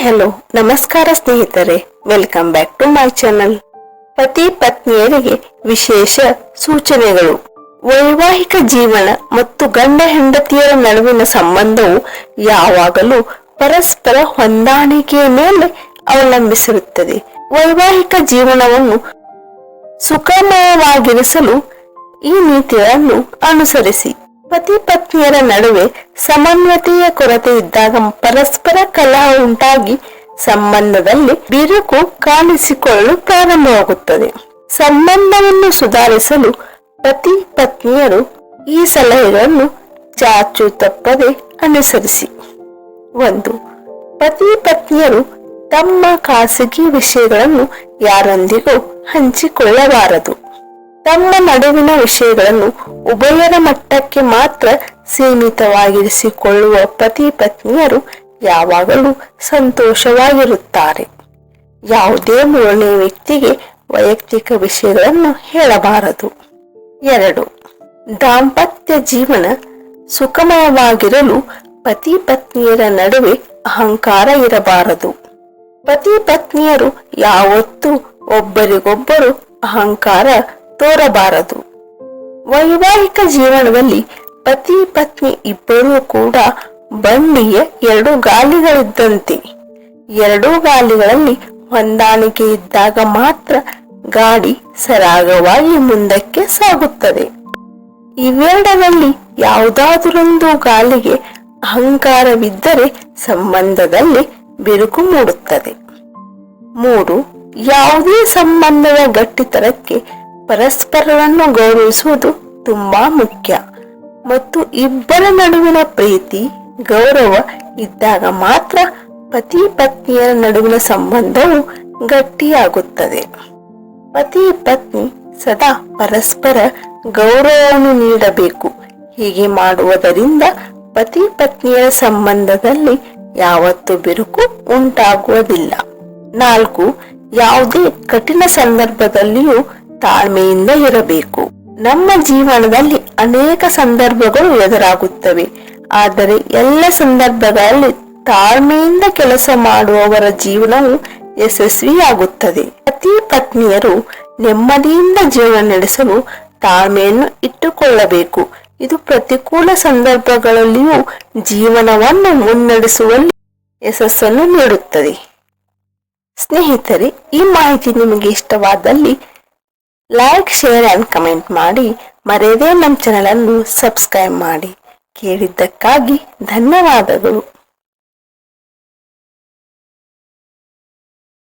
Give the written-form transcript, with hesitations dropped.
Hello ನಮಸ್ಕಾರ ಸ್ನೇಹಿತರೆ, welcome back to my channel. ಪತಿ ಪತ್ನಿಯರಿಗೆ ವಿಶೇಷ ಸೂಚನೆಗಳು. ವೈವಾಹಿಕ ಜೀವನ ಮತ್ತು ಗಂಡ ಹೆಂಡತಿಯರ ನಡುವಿನ ಸಂಬಂಧವು ಯಾವಾಗಲೂ ಪರಸ್ಪರ ಹೊಂದಾಣಿಕೆಯ ಮೇಲೆ ಅವಲಂಬಿಸಿರುತ್ತದೆ. ವೈವಾಹಿಕ ಜೀವನವನ್ನು ಸುಖಮಯವಾಗಿರಿಸಲು ಈ ನೀತಿಗಳನ್ನು ಅನುಸರಿಸಿ. ಪತಿ ಪತ್ನಿಯರ ನಡುವೆ ಸಮನ್ವಯತೆಯ ಕೊರತೆ ಇದ್ದಾಗ ಪರಸ್ಪರ ಕಲಹ ಉಂಟಾಗಿ ಸಂಬಂಧದಲ್ಲಿ ಬಿರುಕು ಕಾಣಿಸಿಕೊಳ್ಳಲು ಪ್ರಾರಂಭವಾಗುತ್ತದೆ. ಸಂಬಂಧವನ್ನು ಸುಧಾರಿಸಲು ಪತಿ ಪತ್ನಿಯರು ಈ ಸಲಹೆಗಳನ್ನು ಚಾಚು ತಪ್ಪದೆ ಅನುಸರಿಸಿ. 1. ಪತಿ ಪತ್ನಿಯರು ತಮ್ಮ ಖಾಸಗಿ ವಿಷಯಗಳನ್ನು ಯಾರೊಂದಿಗೂ ಹಂಚಿಕೊಳ್ಳಬಾರದು. ತಮ್ಮ ನಡುವಿನ ವಿಷಯಗಳನ್ನು ಉಭಯರ ಮಟ್ಟಕ್ಕೆ ಮಾತ್ರ ಸೀಮಿತವಾಗಿರಿಸಿಕೊಳ್ಳುವ ಪತಿ ಪತ್ನಿಯರು ಯಾವಾಗಲೂ ಸಂತೋಷವಾಗಿರುತ್ತಾರೆ. ಯಾವುದೇ ಮೂರನೇ ವ್ಯಕ್ತಿಗೆ ವೈಯಕ್ತಿಕ ವಿಷಯಗಳನ್ನು ಹೇಳಬಾರದು. 2. ದಾಂಪತ್ಯ ಜೀವನ ಸುಖಮಯವಾಗಿರಲು ಪತಿ ಪತ್ನಿಯರ ನಡುವೆ ಅಹಂಕಾರ ಇರಬಾರದು. ಪತಿ ಪತ್ನಿಯರು ಯಾವತ್ತೂ ಒಬ್ಬರಿಗೊಬ್ಬರು ಅಹಂಕಾರ ತೋರಬಾರದು. ವೈವಾಹಿಕ ಜೀವನದಲ್ಲಿ ಪತಿ ಪತ್ನಿ ಇಬ್ಬರೂ ಕೂಡ ಬಂಡಿಯ 2 ಗಾಲಿಗಳಿದ್ದಂತೆ. 2 ಗಾಲಿಗಳಲ್ಲಿ ಹೊಂದಾಣಿಕೆ ಇದ್ದಾಗ ಮಾತ್ರ ಗಾಡಿ ಸರಾಗವಾಗಿ ಮುಂದಕ್ಕೆ ಸಾಗುತ್ತದೆ. ಇವೆರಡರಲ್ಲಿ ಯಾವುದಾದರೊಂದು ಗಾಲಿಗೆ ಅಹಂಕಾರವಿದ್ದರೆ ಸಂಬಂಧದಲ್ಲಿ ಬಿರುಕು ಮೂಡುತ್ತದೆ. 3. ಯಾವುದೇ ಸಂಬಂಧದ ಗಟ್ಟಿತನಕ್ಕೆ ಪರಸ್ಪರರನ್ನು ಗೌರವಿಸುವುದು ತುಂಬಾ ಮುಖ್ಯ ಮತ್ತು ಇಬ್ಬರ ನಡುವಿನ ಪ್ರೀತಿ ಗೌರವ ಇದ್ದಾಗ ಮಾತ್ರ ಪತಿ ಪತ್ನಿಯರ ನಡುವಿನ ಸಂಬಂಧವು ಗಟ್ಟಿಯಾಗುತ್ತದೆ. ಪತಿ ಪತ್ನಿ ಸದಾ ಪರಸ್ಪರ ಗೌರವವನ್ನು ನೀಡಬೇಕು. ಹೀಗೆ ಮಾಡುವುದರಿಂದ ಪತಿ ಪತ್ನಿಯರ ಸಂಬಂಧದಲ್ಲಿ ಯಾವತ್ತೂ ಬಿರುಕು ಉಂಟಾಗುವುದಿಲ್ಲ. 4. ಯಾವುದೇ ಕಠಿಣ ಸಂದರ್ಭದಲ್ಲಿಯೂ ತಾಳ್ಮೆಯಿಂದ ಇರಬೇಕು. ನಮ್ಮ ಜೀವನದಲ್ಲಿ ಅನೇಕ ಸಂದರ್ಭಗಳು ಎದುರಾಗುತ್ತವೆ. ಆದರೆ ಎಲ್ಲ ಸಂದರ್ಭಗಳಲ್ಲಿ ತಾಳ್ಮೆಯಿಂದ ಕೆಲಸ ಮಾಡುವವರ ಜೀವನವು ಯಶಸ್ವಿಯಾಗುತ್ತದೆ. ಪತಿ ಪತ್ನಿಯರು ನೆಮ್ಮದಿಯಿಂದ ಜೀವನ ನಡೆಸಲು ತಾಳ್ಮೆಯನ್ನು ಇಟ್ಟುಕೊಳ್ಳಬೇಕು. ಇದು ಪ್ರತಿಕೂಲ ಸಂದರ್ಭಗಳಲ್ಲಿಯೂ ಜೀವನವನ್ನು ಮುನ್ನಡೆಸುವಲ್ಲಿ ಯಶಸ್ಸನ್ನು ನೀಡುತ್ತದೆ. ಸ್ನೇಹಿತರೆ, ಈ ಮಾಹಿತಿ ನಿಮಗೆ ಇಷ್ಟವಾದಲ್ಲಿ ಲೈಕ್, ಶೇರ್ ಅಂಡ್ ಕಮೆಂಟ್ ಮಾಡಿ. ಮರೆಯದೇ ನಮ್ಮ ಚಾನಲ್ ಅನ್ನು ಸಬ್ಸ್ಕ್ರೈಬ್ ಮಾಡಿ. ಕೇಳಿದ್ದಕ್ಕಾಗಿ ಧನ್ಯವಾದಗಳು.